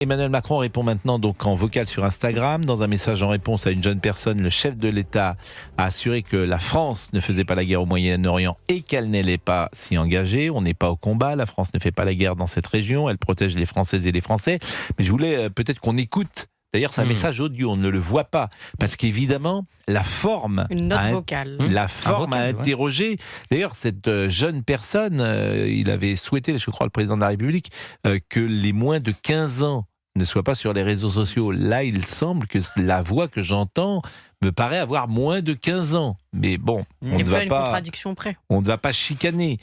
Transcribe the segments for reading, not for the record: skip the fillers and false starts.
Emmanuel Macron répond maintenant donc en vocal sur Instagram. Dans un message en réponse à une jeune personne, le chef de l'État a assuré que la France ne faisait pas la guerre au Moyen-Orient et qu'elle n'allait pas s'y engager. On n'est pas au combat, la France ne fait pas la guerre dans cette région, elle protège les Françaises et les Français. Mais je voulais peut-être qu'on écoute. D'ailleurs, c'est un message audio, on ne le voit pas. Parce qu'évidemment, la forme... Une note vocale. La forme a interrogé. D'ailleurs, cette jeune personne, il avait souhaité, je crois, le président de la République, que les moins de 15 ans ne soient pas sur les réseaux sociaux. Là, il semble que la voix que j'entends me paraît avoir moins de 15 ans. Mais bon, on ne va pas... contradiction près. On ne va pas chicaner.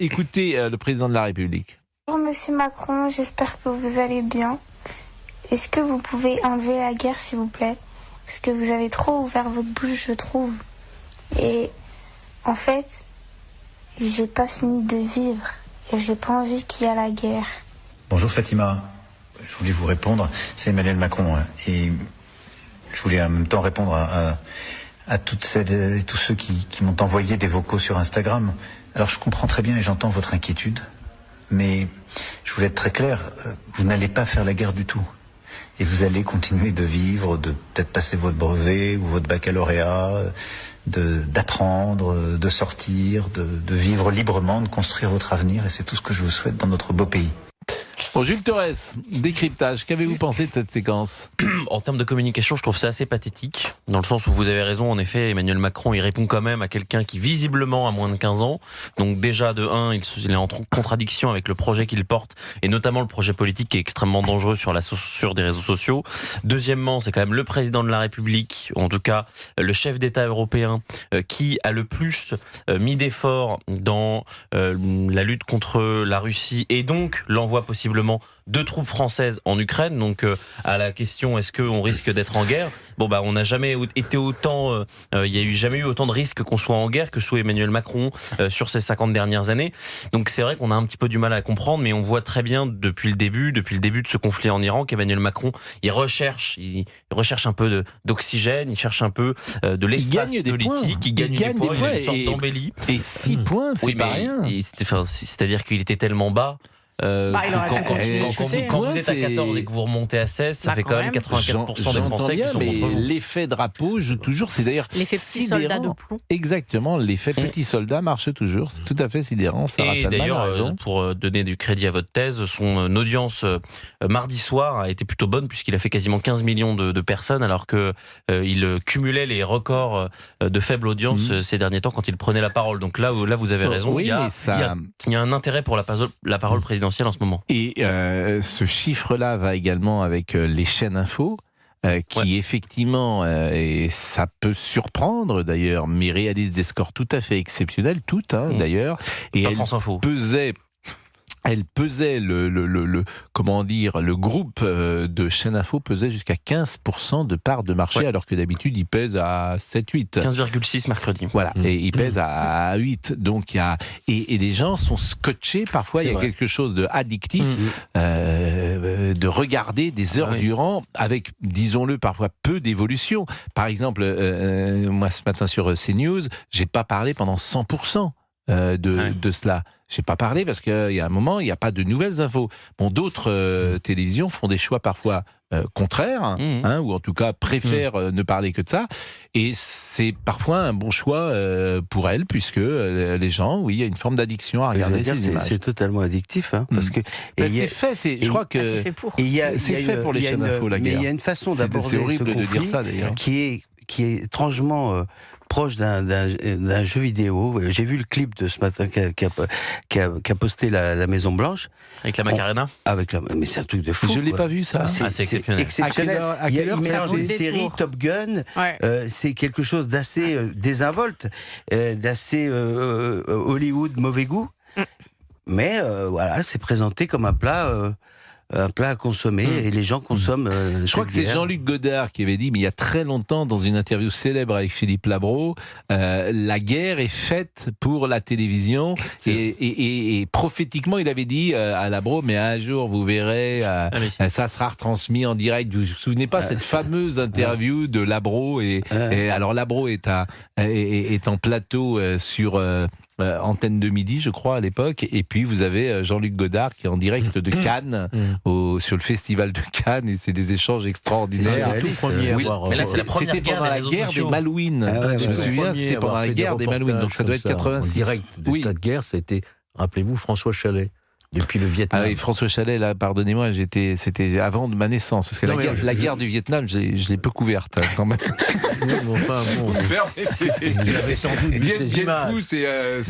Écoutez le président de la République. Bonjour Monsieur Macron, j'espère que vous allez bien. Est-ce que vous pouvez enlever la guerre, s'il vous plaît? Parce que vous avez trop ouvert votre bouche, je trouve. Et en fait, j'ai pas fini de vivre. Et j'ai pas envie qu'il y ait la guerre. Bonjour Fatima. Je voulais vous répondre. C'est Emmanuel Macron. Et je voulais en même temps répondre à toutes celles et tous ceux qui m'ont envoyé des vocaux sur Instagram. Alors je comprends très bien et j'entends votre inquiétude. Mais je voulais être très clair. Vous n'allez pas faire la guerre du tout. Et vous allez continuer de vivre, de peut-être passer votre brevet ou votre baccalauréat, d'apprendre, de sortir, de vivre librement, de construire votre avenir. Et c'est tout ce que je vous souhaite dans notre beau pays. Bon, Jules Torres, décryptage, qu'avez-vous pensé de cette séquence? En termes de communication, je trouve ça assez pathétique, dans le sens où vous avez raison, en effet, Emmanuel Macron, il répond quand même à quelqu'un qui visiblement a moins de 15 ans, donc déjà de 1, il est en contradiction avec le projet qu'il porte, et notamment le projet politique qui est extrêmement dangereux sur des réseaux sociaux. Deuxièmement, c'est quand même le président de la République, ou en tout cas le chef d'État européen, qui a le plus mis d'efforts dans la lutte contre la Russie, et donc l'envoi possiblement de troupes françaises en Ukraine. Donc à la question est-ce qu'on risque d'être en guerre, bon bah on n'a jamais été autant, il y a eu jamais eu autant de risques qu'on soit en guerre que sous Emmanuel Macron sur ces 50 dernières années. Donc c'est vrai qu'on a un petit peu du mal à comprendre, mais on voit très bien depuis le début de ce conflit en Iran qu'Emmanuel Macron il recherche un peu d'oxygène, il cherche un peu de l'espace politique, il gagne des points, il a une sorte d'embellie. Et 6 points, c'est pas rien. C'est-à-dire qu'il était tellement bas. Quand vous êtes à 14 et que vous remontez à 16, ça fait quand même 84% des Français qui sont contre vous. L'effet drapeau joue toujours, c'est d'ailleurs l'effet petit soldat de plomb. Exactement, l'effet petit soldat marche toujours, c'est tout à fait sidérant. Et d'ailleurs, pour donner du crédit à votre thèse, son audience mardi soir a été plutôt bonne puisqu'il a fait quasiment 15 millions de personnes alors qu'il cumulait les records de faible audience ces derniers temps quand il prenait la parole. Donc là vous avez raison, il y a un intérêt pour la parole présidentielle en ce moment. Et ce chiffre-là va également avec les chaînes info, qui effectivement, et ça peut surprendre d'ailleurs, mais réalisent des scores tout à fait exceptionnels, toutes d'ailleurs. Et elle pesait le groupe de chaîne info pesait jusqu'à 15% de part de marché, alors que d'habitude il pèse à 7-8. 15,6 mercredi. Voilà, et il pèse à 8. Donc et les gens sont scotchés, parfois il y a quelque chose de addictif, de regarder des heures durant, avec, disons-le, parfois peu d'évolution. Par exemple, moi ce matin sur CNews, j'ai pas parlé pendant 100%. De cela. Je n'ai pas parlé parce qu'il y a un moment, il n'y a pas de nouvelles infos. Bon, d'autres télévisions font des choix parfois contraires, ou en tout cas préfèrent ne parler que de ça. Et c'est parfois un bon choix pour elles, puisque les gens, il y a une forme d'addiction à regarder ces images. C'est totalement addictif, parce que c'est fait. Je crois que c'est fait pour. C'est fait pour les chaînes info, la guerre. Mais il y a une façon d'aborder ce conflit de dire ça, d'ailleurs, qui est étrangement proche d'un jeu vidéo. J'ai vu le clip de ce matin qu'a posté la Maison Blanche. Avec la Macarena. Mais c'est un truc de fou. Je l'ai pas vu, ça. C'est exceptionnel. À quelle heure il mélange des séries, Top Gun. C'est quelque chose d'assez désinvolte, d'assez Hollywood mauvais goût. Mais voilà, c'est présenté comme un plat à consommer, et les gens consomment. Je crois que c'est Jean-Luc Godard qui avait dit, mais il y a très longtemps, dans une interview célèbre avec Philippe Labro, la guerre est faite pour la télévision, et prophétiquement il avait dit à Labro, mais un jour vous verrez, ça sera retransmis en direct. Vous vous souvenez pas cette fameuse interview de Labro, et alors Labro est en plateau sur antenne de midi, je crois, à l'époque. Et puis, vous avez Jean-Luc Godard qui est en direct de Cannes, sur le festival de Cannes. Et c'est des échanges extraordinaires. C'est tout premier oui, mais là, c'est la première c'était pendant guerre la des guerre réseaux des Malouines. Je me souviens, c'était pendant la guerre des Malouines. Donc, ça doit être 86. En direct d'état de guerre, ça a été, rappelez-vous, François Chalet. Depuis le Vietnam. Ah oui, François Chalet, là, pardonnez-moi, c'était avant de ma naissance, parce que la guerre du Vietnam, je l'ai peu couverte, quand même. Oui, mais enfin, bon, vous avez sans doute vu ces images. Fou, c'est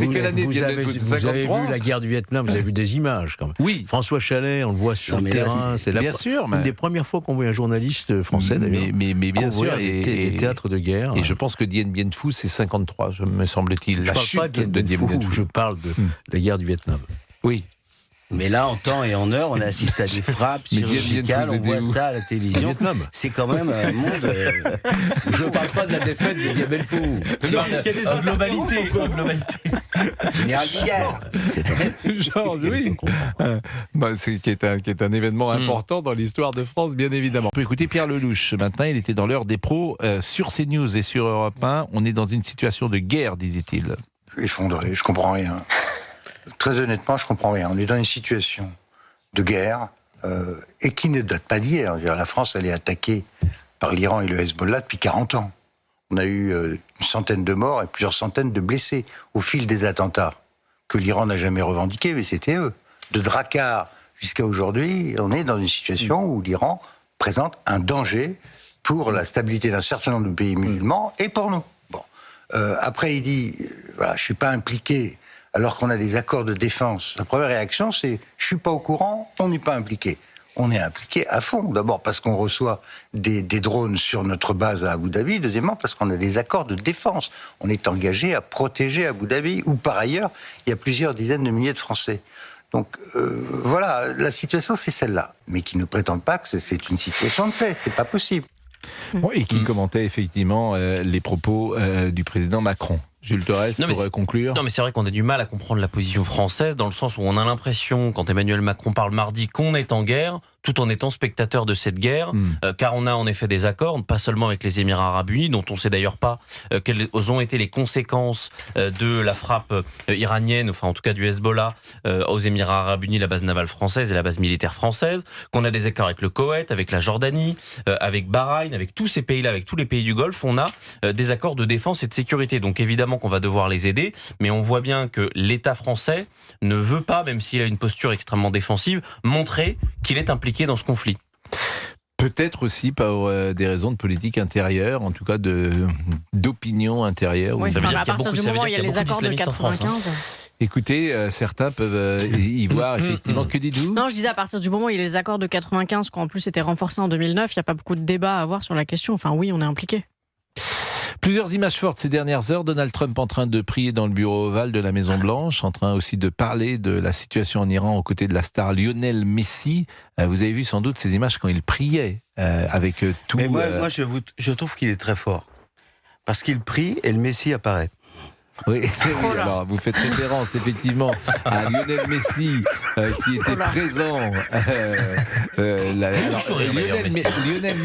quelle année Dien Bien Phu, c'est 53 ? Vous avez vu la guerre du Vietnam, vous avez vu des images, quand même. Oui. François Chalet, on le voit sur le terrain. C'est bien sûr, une des premières fois qu'on voit un journaliste français, d'ailleurs. Mais bien sûr. Des théâtres de guerre. Et je pense que Dien Bien Phu, c'est 53, me semble-t-il. Je ne parle pas de Dien Bien Phu, je parle de la guerre du Vietnam. Oui. Mais là, en temps et en heure, on assiste à des frappes chirurgicales, on voit ça à la télévision. C'est quand même un monde... Je ne parle pas de la défaite de Dien Bien Phu. En globalité. Général Bigard. Genre, oui. Qui est un événement important dans l'histoire de France, bien évidemment. On peut écouter Pierre Lelouch. Maintenant, il était dans l'heure des pros. Sur CNews et sur Europe 1, on est dans une situation de guerre, disait-il. Effondré, je comprends rien. Très honnêtement, je comprends rien. On est dans une situation de guerre et qui ne date pas d'hier. La France, elle est attaquée par l'Iran et le Hezbollah depuis 40 ans. On a eu une centaine de morts et plusieurs centaines de blessés au fil des attentats que l'Iran n'a jamais revendiqués, mais c'était eux. De Drakkar jusqu'à aujourd'hui, on est dans une situation où l'Iran présente un danger pour la stabilité d'un certain nombre de pays musulmans et pour nous. Bon. Après, il dit, voilà, je suis pas impliqué. Alors qu'on a des accords de défense, la première réaction, c'est « je suis pas au courant, on n'est pas impliqué ». On est impliqué à fond. D'abord parce qu'on reçoit des drones sur notre base à Abu Dhabi. Deuxièmement parce qu'on a des accords de défense. On est engagé à protéger Abu Dhabi, où par ailleurs, il y a plusieurs dizaines de milliers de Français. Donc voilà, la situation c'est celle-là. Mais qui ne prétendent pas que c'est une situation de paix, c'est pas possible. Bon, et qui commentait effectivement les propos du président Macron. Jules Torres, pour conclure. Non, mais c'est vrai qu'on a du mal à comprendre la position française, dans le sens où on a l'impression, quand Emmanuel Macron parle mardi, qu'on est en guerre, tout en étant spectateur de cette guerre, car on a en effet des accords, pas seulement avec les Émirats Arabes Unis, dont on ne sait d'ailleurs pas quelles ont été les conséquences de la frappe iranienne, enfin en tout cas du Hezbollah, aux Émirats Arabes Unis, la base navale française et la base militaire française, qu'on a des accords avec le Koweït, avec la Jordanie, avec Bahreïn, avec tous ces pays-là, avec tous les pays du Golfe, on a des accords de défense et de sécurité. Donc évidemment qu'on va devoir les aider, mais on voit bien que l'État français ne veut pas, même s'il a une posture extrêmement défensive, montrer qu'il est impliqué dans ce conflit. Peut-être aussi par des raisons de politique intérieure, en tout cas d'opinion intérieure. Oui, ça veut dire à partir du moment où il y a les accords de 95. Écoutez, certains peuvent y voir effectivement. Que dites-vous ? Non, je disais à partir du moment où il y a les accords de 95, qui en plus étaient renforcés en 2009, il n'y a pas beaucoup de débat à avoir sur la question. Enfin oui, on est impliqué. Plusieurs images fortes ces dernières heures. Donald Trump en train de prier dans le bureau ovale de la Maison-Blanche, en train aussi de parler de la situation en Iran aux côtés de la star Lionel Messi. Vous avez vu sans doute ces images quand il priait avec tout... Mais moi je trouve qu'il est très fort. Parce qu'il prie et le Messi apparaît. Oui, alors vous faites référence effectivement à Lionel Messi qui était présent. Lionel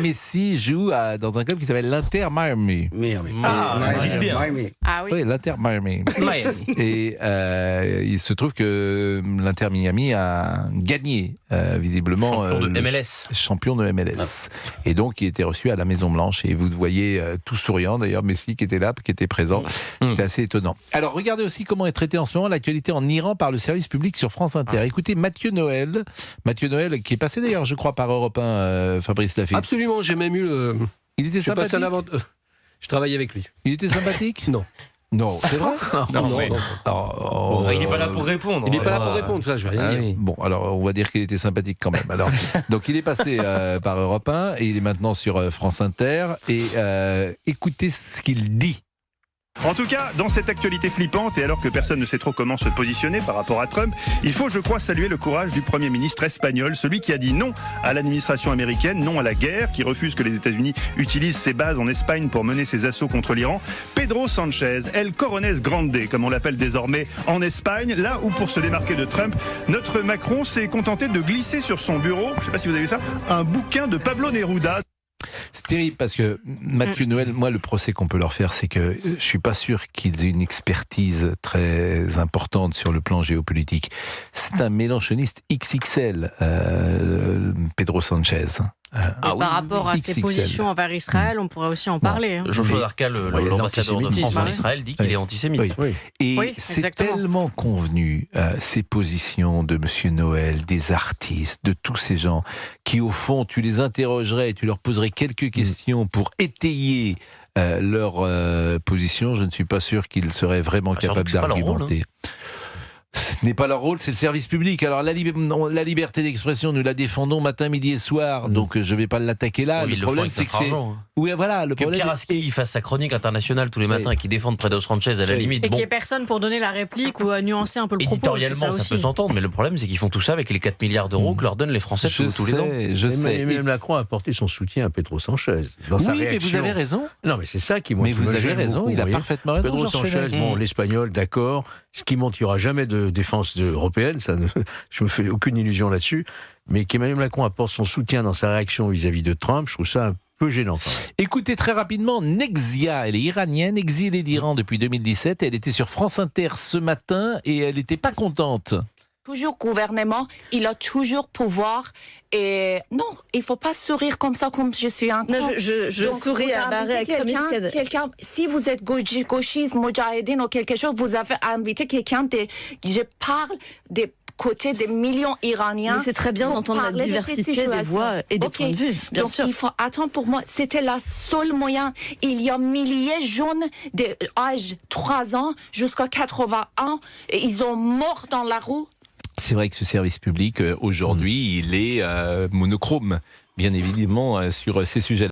Messi joue dans un club qui s'appelle l'Inter Miami. Oui, l'Inter Miami. Et il se trouve que l'Inter Miami a gagné visiblement champion de MLS. Et donc il était reçu à la Maison Blanche et vous voyez tout souriant d'ailleurs Messi qui était là, qui était présent. C'était assez étonnant. Alors, regardez aussi comment est traitée en ce moment l'actualité en Iran par le service public sur France Inter. Écoutez Mathieu Noël, qui est passé d'ailleurs, je crois, par Europe 1, Fabrice Lafitte. Absolument, j'ai même eu... Il était sympathique. Je travaillais avec lui. Il était sympathique ? Non. Non, c'est vrai ? Non. Il n'est pas là pour répondre. Il n'est pas là pour répondre, ça, je vais rien dire. Oui. Bon, alors on va dire qu'il était sympathique quand même. Alors, donc il est passé par Europe 1 et il est maintenant sur France Inter. Et écoutez ce qu'il dit. En tout cas, dans cette actualité flippante, et alors que personne ne sait trop comment se positionner par rapport à Trump, il faut, je crois, saluer le courage du Premier ministre espagnol, celui qui a dit non à l'administration américaine, non à la guerre, qui refuse que les États-Unis utilisent ses bases en Espagne pour mener ses assauts contre l'Iran. Pedro Sánchez, El Coronel Grande, comme on l'appelle désormais en Espagne, là où, pour se démarquer de Trump, notre Macron s'est contenté de glisser sur son bureau, je ne sais pas si vous avez vu ça, un bouquin de Pablo Neruda. C'est terrible parce que Mathieu Noël, moi, le procès qu'on peut leur faire, c'est que je suis pas sûr qu'ils aient une expertise très importante sur le plan géopolitique. C'est un mélanchoniste XXL, Pedro Sanchez. Par rapport à ses positions envers Israël, on pourrait aussi en parler. Joshua Darcal, l'ambassadeur de France en Israël, dit qu'il est antisémite. Et c'est tellement convenu, ces positions de M. Noël, des artistes, de tous ces gens, qui au fond, tu les interrogerais, tu leur poserais quelques questions pour étayer leur position, je ne suis pas sûr qu'ils seraient vraiment capables d'argumenter. Ce n'est pas leur rôle, c'est le service public. Alors la liberté d'expression, nous la défendons matin, midi et soir, donc je ne vais pas l'attaquer là. Oui, le problème, c'est que c'est... Oui, voilà, le problème... Que Pierre Aski fasse sa chronique internationale tous les matins et qu'il défende Pedro Sanchez à la limite. Et qu'il n'y ait personne pour donner la réplique ou nuancer un peu le propos. Éditorialement, ça peut s'entendre, mais le problème, c'est qu'ils font tout ça avec les 4 milliards d'euros que leur donnent les Français tous les ans. Je sais. Emmanuel Macron a apporté son soutien à Pedro Sanchez. Dans sa réaction. Mais vous avez raison. Non, mais c'est ça qui montre. Mais vous avez raison, il a parfaitement raison. Pedro Sanchez, l'Espagnol, d'accord. Ce qui montre qu'il n'y aura jamais de défense européenne, je me fais aucune illusion là-dessus. Mais qu'Emmanuel Macron apporte son soutien dans sa réaction vis-à-vis de Trump, je trouve ça un peu gênant. Écoutez très rapidement, Nexia, elle est iranienne, exilée d'Iran depuis 2017. Elle était sur France Inter ce matin et elle n'était pas contente. Toujours gouvernement, il a toujours pouvoir. Et non, il ne faut pas sourire comme ça, comme je suis un con. Non, je souris à Barré quelqu'un, si vous êtes gauchiste, mujahideen ou quelque chose, vous avez invité quelqu'un je parle des côté des millions d'Iraniens. Mais c'est très bien d'entendre la diversité des voix et des points de vue, bien donc, sûr. Il faut attendre pour moi. C'était la seule moyen. Il y a milliers de jeunes d'âge 3 ans jusqu'à 80 ans. Et ils sont morts dans la rue. C'est vrai que ce service public, aujourd'hui, il est monochrome, bien évidemment, sur ces sujets.